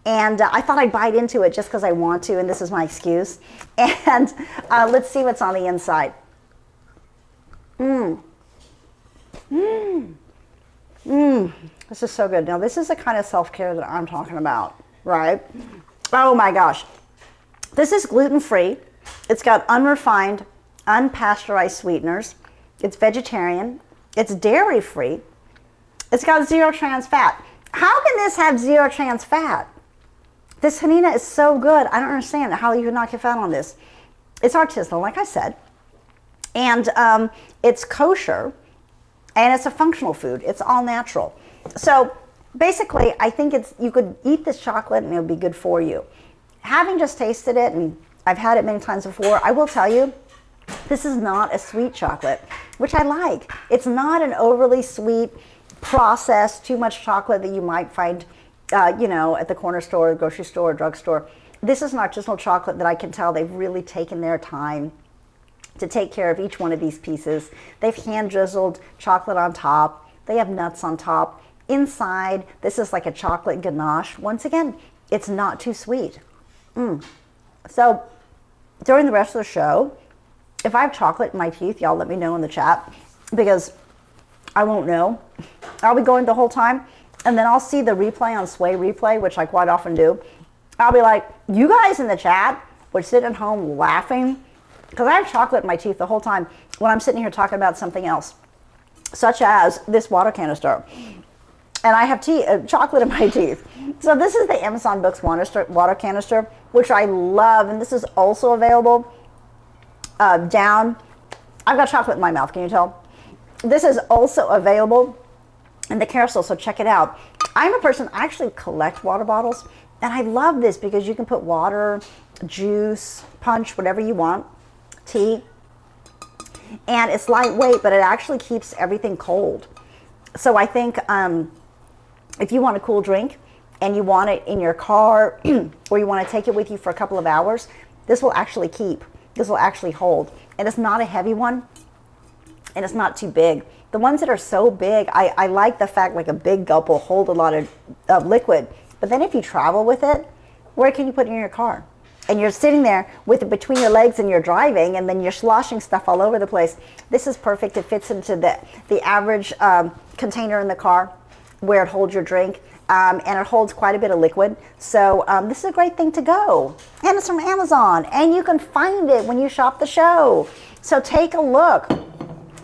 And I thought I'd bite into it just because I want to, and this is my excuse. And let's see what's on the inside. This is so good. Now this is the kind of self-care that I'm talking about, right? Oh my gosh. This is gluten-free. It's got unrefined, unpasteurized sweeteners. It's vegetarian. It's dairy-free. It's got zero trans fat. How can this have zero trans fat? This Hanina is so good. I don't understand how you can not get fat on this. It's artisanal, like I said. And it's kosher. And it's a functional food. It's all natural. So basically, I think you could eat this chocolate and it would be good for you. Having just tasted it, and I've had it many times before, I will tell you, this is not a sweet chocolate, which I like. It's not an overly sweet, processed, too much chocolate that you might find, at the corner store, grocery store, drugstore. This is an artisanal chocolate that I can tell they've really taken their time to take care of each one of these pieces. They've hand drizzled chocolate on top. They have nuts on top. Inside, this is like a chocolate ganache. Once again, it's not too sweet. So during the rest of the show, if I have chocolate in my teeth, y'all let me know in the chat, because I won't know. I'll be going the whole time, and then I'll see the replay on Sway Replay, which I quite often do. I'll be like, you guys in the chat would sit at home laughing, because I have chocolate in my teeth the whole time when I'm sitting here talking about something else, such as this water canister. And I have chocolate in my teeth. So this is the Amazon Books water canister, which I love. And this is also available down. I've got chocolate in my mouth, can you tell? This is also available in the carousel, so check it out. I'm a person, I actually collect water bottles. And I love this because you can put water, juice, punch, whatever you want, tea. And it's lightweight, but it actually keeps everything cold. So I think if you want a cool drink and you want it in your car or you want to take it with you for a couple of hours, this will actually keep. This will actually hold. And it's not a heavy one, and it's not too big. The ones that are so big, I like the fact like a big gulp will hold a lot of liquid. But then if you travel with it, where can you put it in your car? And you're sitting there with it between your legs and you're driving, and then you're sloshing stuff all over the place. This is perfect. It fits into the average container in the car where it holds your drink, and it holds quite a bit of liquid. So this is a great thing to go. And it's from Amazon, and you can find it when you shop the show. So take a look.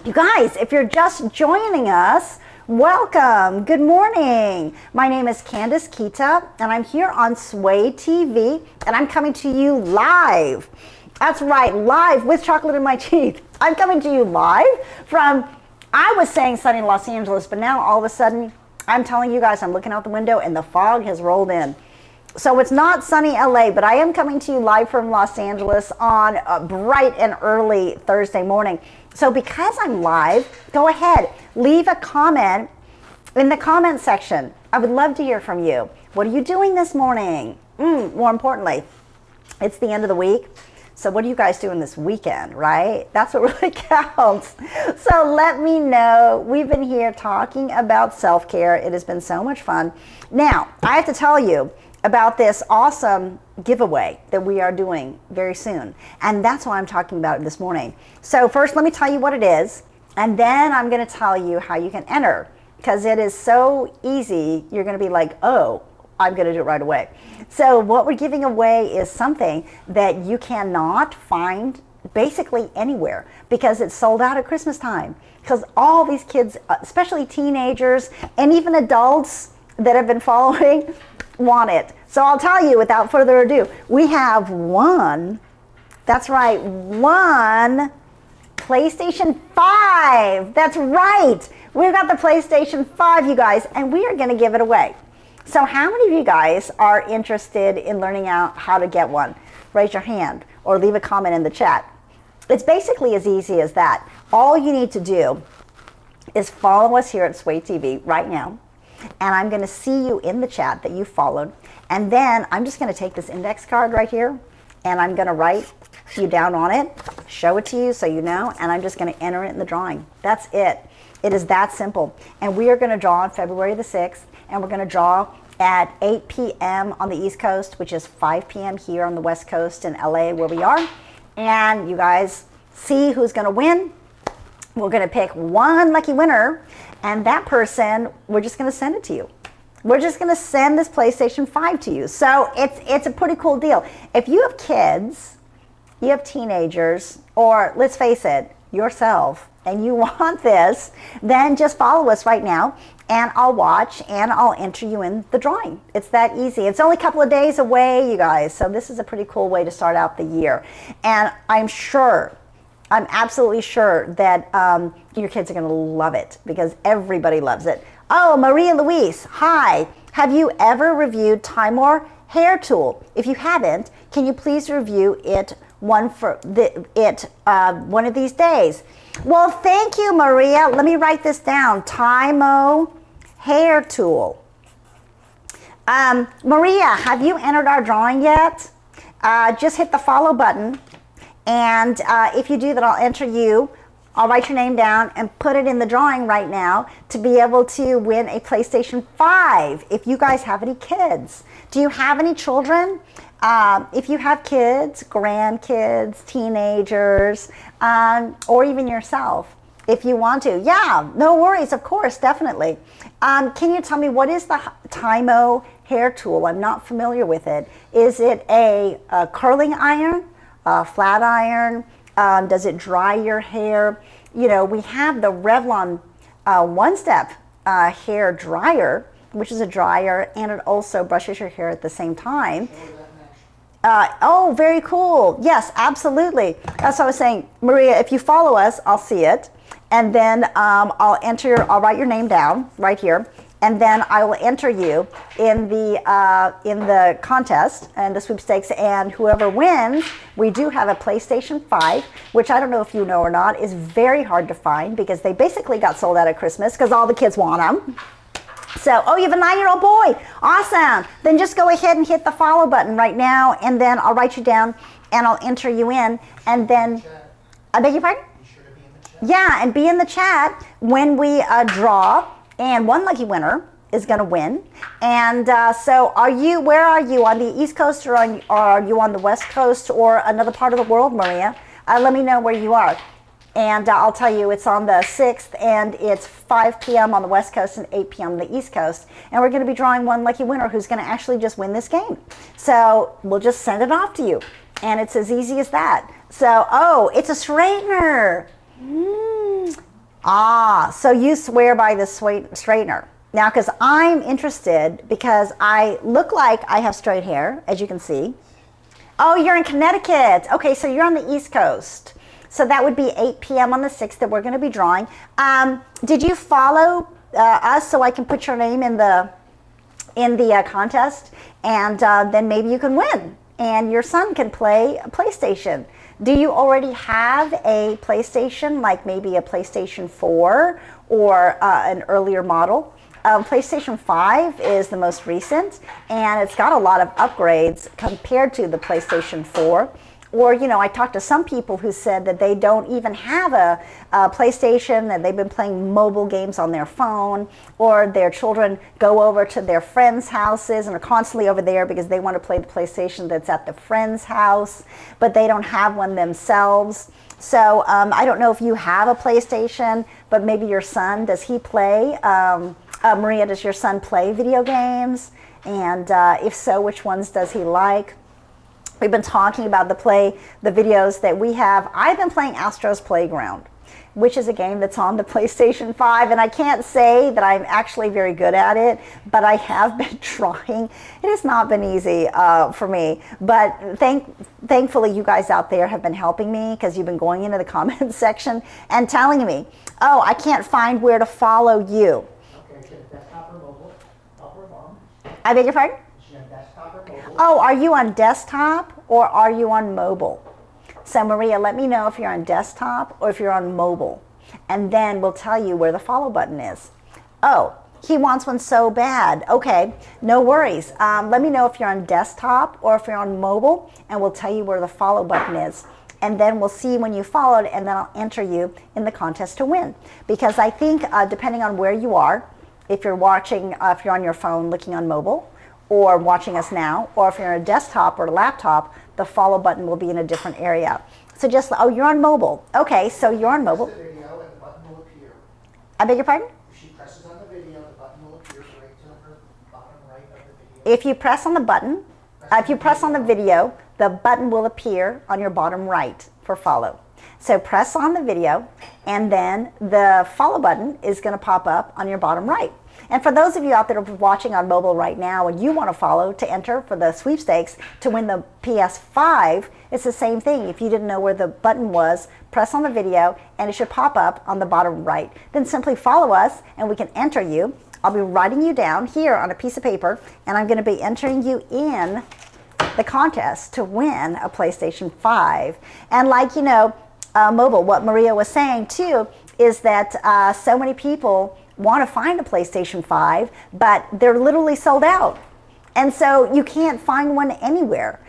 You guys, if you're just joining us, welcome. Good morning. My name is Candace Kita, and I'm here on Sway TV, and I'm coming to you live. That's right, live with chocolate in my teeth. I'm coming to you live from, I was saying sunny Los Angeles, but now all of a sudden, I'm telling you guys, I'm looking out the window and the fog has rolled in. So it's not sunny LA, but I am coming to you live from Los Angeles on a bright and early Thursday morning. So because I'm live, go ahead, leave a comment in the comment section. I would love to hear from you. What are you doing this morning? More importantly, it's the end of the week. So what are you guys doing this weekend, right? That's what really counts. So let me know. We've been here talking about self-care. It has been so much fun. Now, I have to tell you about this awesome giveaway that we are doing very soon. And that's why I'm talking about it this morning. So first, let me tell you what it is. And then I'm going to tell you how you can enter, because it is so easy. You're going to be like, oh, I'm going to do it right away. So what we're giving away is something that you cannot find basically anywhere because it's sold out at Christmas time. Because all these kids, especially teenagers and even adults that have been following, want it. So I'll tell you without further ado, we have one, that's right, one PlayStation 5. That's right. We've got the PlayStation 5, you guys, and we are going to give it away. So how many of you guys are interested in learning out how to get one? Raise your hand or leave a comment in the chat. It's basically as easy as that. All you need to do is follow us here at Sway TV right now, and I'm going to see you in the chat that you followed, and then I'm just going to take this index card right here, and I'm going to write you down on it, show it to you so you know, and I'm just going to enter it in the drawing. That's it. It is that simple. And we are going to draw on February the 6th, and we're going to draw at 8 p.m. on the East Coast, which is 5 p.m. here on the West Coast in LA where we are. And you guys see who's going to win. We're going to pick one lucky winner, and that person, we're just going to send it to you. We're just going to send this PlayStation 5 to you. So it's a pretty cool deal. If you have kids, you have teenagers, or let's face it, yourself, and you want this, then just follow us right now, and I'll watch and I'll enter you in the drawing. It's that easy. It's only a couple of days away, you guys, so this is a pretty cool way to start out the year. And I'm absolutely sure that your kids are going to love it because everybody loves it. Oh, Maria Louise, hi. Have you ever reviewed Timor Hair Tool? If you haven't, can you please review it one of these days? Well, thank you, Maria. Let me write this down. Timor Hair Tool. Maria, have you entered our drawing yet? Just hit the follow button. And if you do that, I'll enter you. I'll write your name down and put it in the drawing right now to be able to win a PlayStation 5 if you guys have any kids. Do you have any children? If you have kids, grandkids, teenagers, or even yourself, if you want to. Yeah, no worries, of course, definitely. Can you tell me, what is the Timor Hair Tool? I'm not familiar with it. Is it a curling iron, a flat iron? Does it dry your hair? You know, we have the Revlon one-step hair dryer, which is a dryer, and it also brushes your hair at the same time. Oh, very cool. Yes, absolutely. That's what I was saying. Maria, if you follow us, I'll see it. And then I'll write your name down right here. And then I will enter you in the contest and the sweepstakes, and whoever wins, we do have a PlayStation 5, which I don't know if you know or not, is very hard to find because they basically got sold out at Christmas because all the kids want them. So, oh, you have a 9-year-old boy. Awesome. Then just go ahead and hit the follow button right now, and then I'll write you down and I'll enter you in. And then, I beg your pardon? Yeah, and be in the chat when we draw, and one lucky winner is going to win. And so where are you, on the East Coast, or are you on the West Coast or another part of the world, Maria? Let me know where you are. And I'll tell you, it's on the 6th, and it's 5 p.m. on the West Coast and 8 p.m. on the East Coast. And we're going to be drawing one lucky winner who's going to actually just win this game. So we'll just send it off to you. And it's as easy as that. So, oh, it's a straightener. So you swear by this straightener. Now, because I'm interested, because I look like I have straight hair, as you can see. Oh, you're in Connecticut. Okay, so you're on the East Coast. So that would be 8 p.m. on the 6th that we're going to be drawing. Did you follow us so I can put your name in the contest? And then maybe you can win. And your son can play a PlayStation. Do you already have a PlayStation, like maybe a PlayStation 4 or an earlier model? PlayStation 5 is the most recent, and it's got a lot of upgrades compared to the PlayStation 4. Or, you know, I talked to some people who said that they don't even have a PlayStation, that they've been playing mobile games on their phone, or their children go over to their friends' houses and are constantly over there because they want to play the PlayStation that's at the friend's house, but they don't have one themselves. So I don't know if you have a PlayStation, but maybe your son, does he play? Maria, does your son play video games? And if so, which ones does he like? we've been talking about the videos that we have. I've been playing Astro's Playground, which is a game that's on the PlayStation 5, and I can't say that I'm actually very good at it, but I have been trying. It has not been easy for me, but thankfully you guys out there have been helping me, because you've been going into the comments section and telling me, oh, I can't find where to follow you. Okay, so desktop or mobile? Up or bottom? I beg your pardon? Is she on desktop or mobile? Oh, are you on desktop or are you on mobile? So Maria, let me know if you're on desktop or if you're on mobile, and then we'll tell you where the follow button is. Oh, he wants one so bad. Okay, no worries. Let me know if you're on desktop or if you're on mobile, and we'll tell you where the follow button is. And then we'll see when you followed, and then I'll enter you in the contest to win. Because I think depending on where you are, if you're watching, if you're on your phone looking on mobile, or watching us now, or if you're on a desktop or a laptop, the follow button will be in a different area. So just, oh, you're on mobile. Okay, so you're on mobile. The video and the button will appear. I beg your pardon? If she presses on the video, the button will appear right to her bottom right of the video. If you press on the button, if you press on the video, the button will appear on your bottom right for follow. So press on the video, and then the follow button is going to pop up on your bottom right. And for those of you out there watching on mobile right now and you want to follow to enter for the sweepstakes to win the PS5, it's the same thing. If you didn't know where the button was, press on the video and it should pop up on the bottom right. Then simply follow us and we can enter you. I'll be writing you down here on a piece of paper, and I'm going to be entering you in the contest to win a PlayStation 5. And like, you know, mobile, what Maria was saying too is that so many people want to find a PlayStation 5, but they're literally sold out. And so you can't find one anywhere.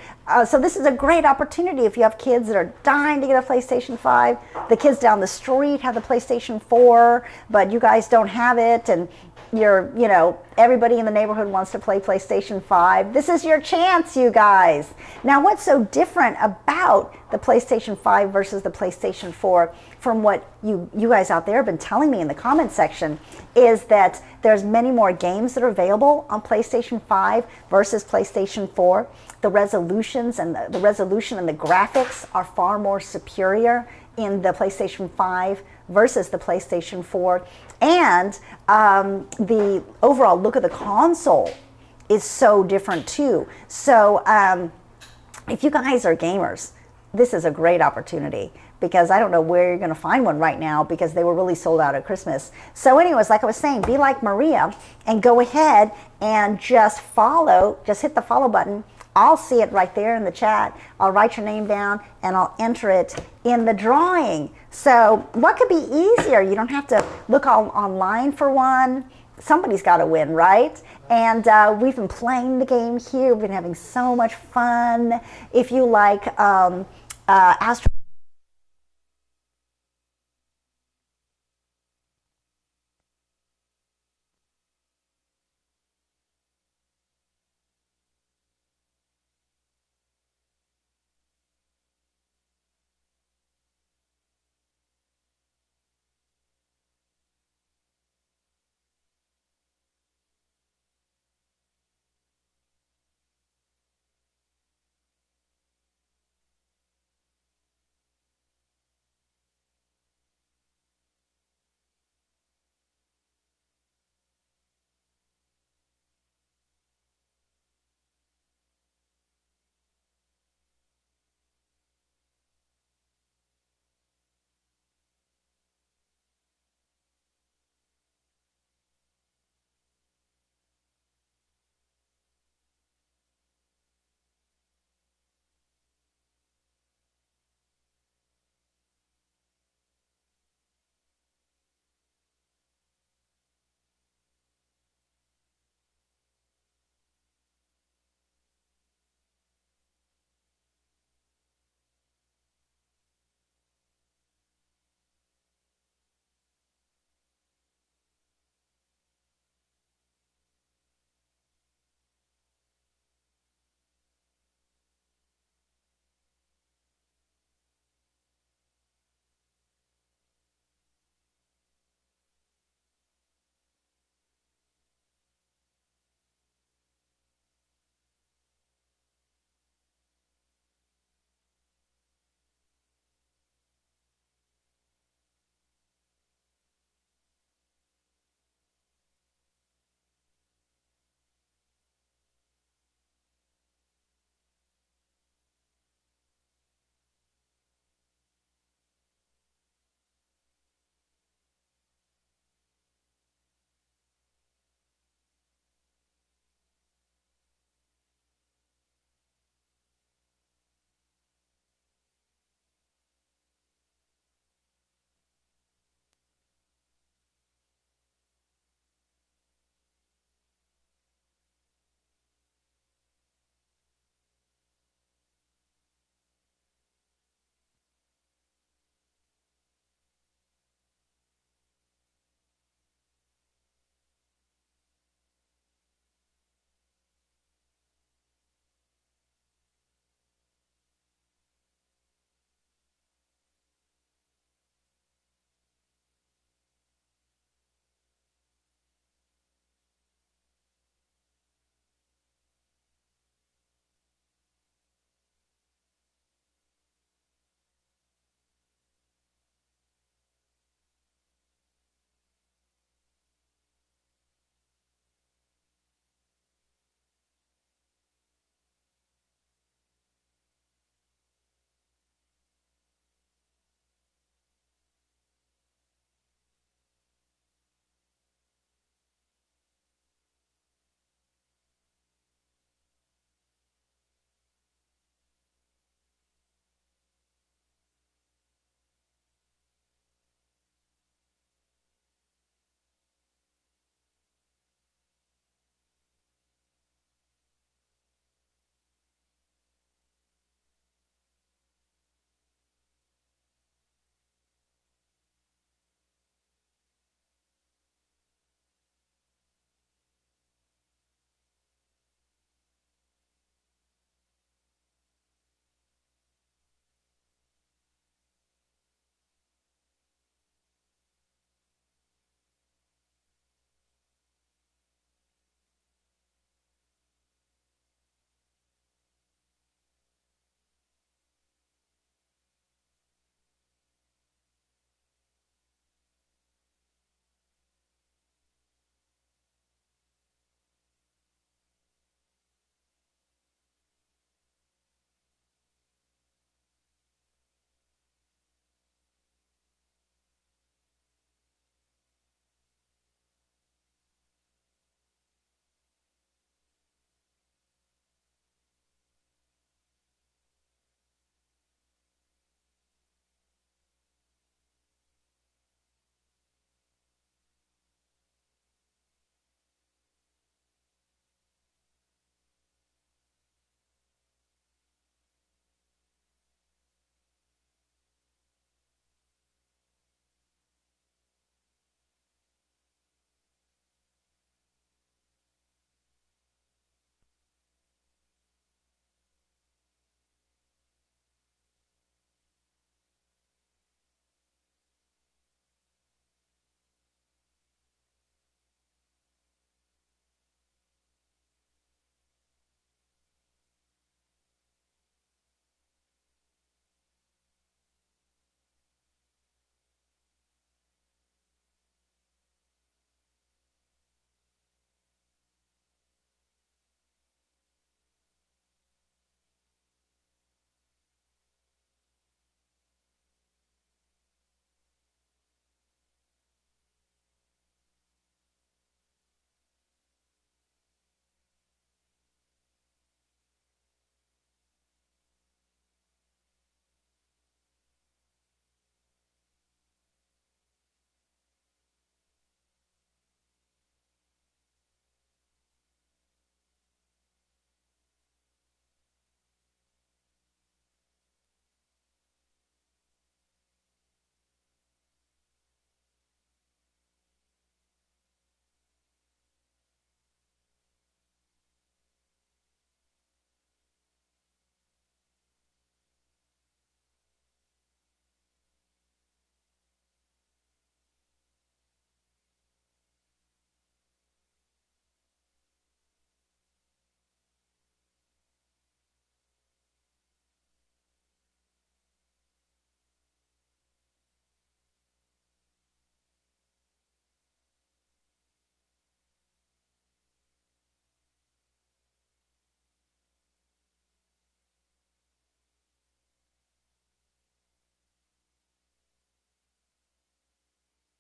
So this is a great opportunity if you have kids that are dying to get a PlayStation 5. The kids down the street have the PlayStation 4, but you guys don't have it, and you're, you know, everybody in the neighborhood wants to play PlayStation 5. This is your chance, you guys. Now, what's so different about the PlayStation 5 versus the PlayStation 4 from what you guys out there have been telling me in the comment section is that there's many more games that are available on PlayStation 5 versus PlayStation 4. The resolutions and the resolution and the graphics are far more superior in the PlayStation 5 versus the PlayStation 4. And the overall look of the console is so different too. So if you guys are gamers, this is a great opportunity, because I don't know where you're going to find one right now, because they were really sold out at Christmas. So anyways, like I was saying, be like Maria and go ahead and just follow, just hit the follow button. I'll see it right there in the chat. I'll write your name down and I'll enter it in the drawing. So what could be easier? You don't have to look online for one. Somebody's got to win, right? And we've been playing the game here. We've been having so much fun. If you like Astro